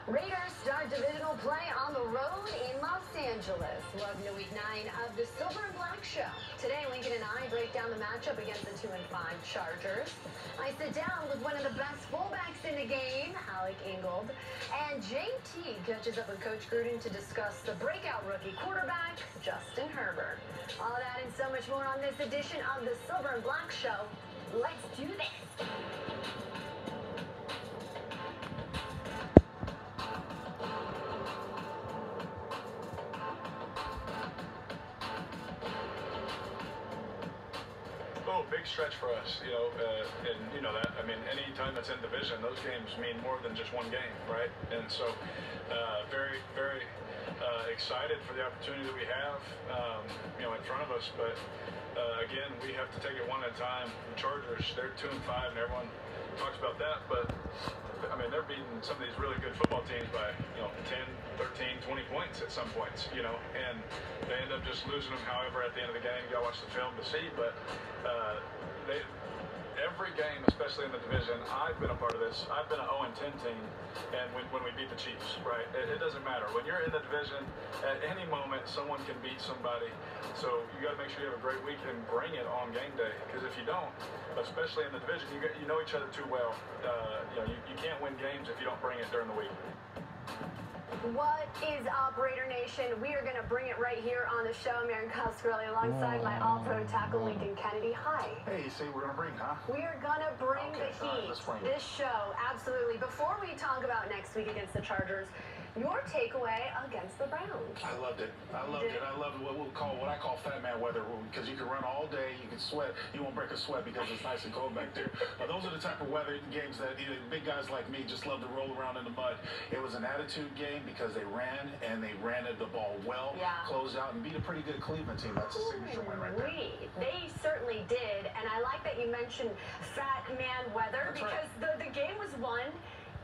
Raiders start divisional play on the road in Los Angeles. Welcome to week 9 of the Silver and Black Show. Today, Lincoln and I break down the matchup against the 2-5 Chargers. I sit down with one of the best fullbacks in the game, Alec Inglewood, and JT catches up with Coach Gruden to discuss the breakout rookie quarterback, Justin Herbert. All that and so much more on this edition of the Silver and Black Show. Let's do this. Oh, big stretch for us, and you know that. I mean, any time that's in division, those games mean more than just one game, right? And so, very, very excited for the opportunity that we have, in front of us. But again, we have to take it one at a time. The Chargers, they're 2-5, and everyone talks about that. But I mean, they're beating some of these really good football teams by 10, 13, 20 points at some points, and they end up just losing them. However, at the end of the game, you got to watch the film to see. But every game, especially in the division, I've been a part of this. I've been an 0-10 team, and when we beat the Chiefs, right? It doesn't matter. When you're in the division, at any moment, someone can beat somebody. So you got to make sure you have a great week and bring it on game day. Because if you don't, especially in the division, you know each other too well. You can't win games if you don't bring it during the week. What is up, Raider Nation? We are going to bring it right here on the show. I'm Aaron Coscarelli alongside my all-pro tackle, Lincoln Kennedy. Hi. Hey, you see, we're going to bring, huh? We are going to bring the heat. Let's bring this show, absolutely. Before we talk about next week against the Chargers, your takeaway against the Browns. I loved it. I loved what I call fat man weather, because you can run all day, you can sweat, you won't break a sweat because it's nice and cold back there. Those are the type of weather games that big guys like me just love to roll around in the mud. It was an attitude game because they ran the ball well, closed out, and beat a pretty good Cleveland team. That's a signature win right there. They certainly did, and I like that you mentioned fat man weather. That's because right. the game was won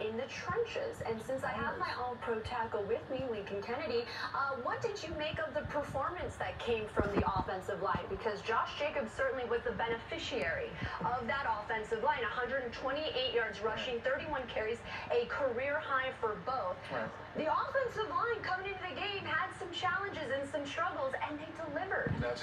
in the trenches. And since I have my all-pro tackle with me, Lincoln Kennedy, what did you make of the performance that came from the offensive line? Because Josh Jacobs certainly was the beneficiary of that offensive line. 128 yards rushing, 31 carries, a career high for both. Right. The offensive line coming into the game had some challenges and some struggles, and they delivered. That's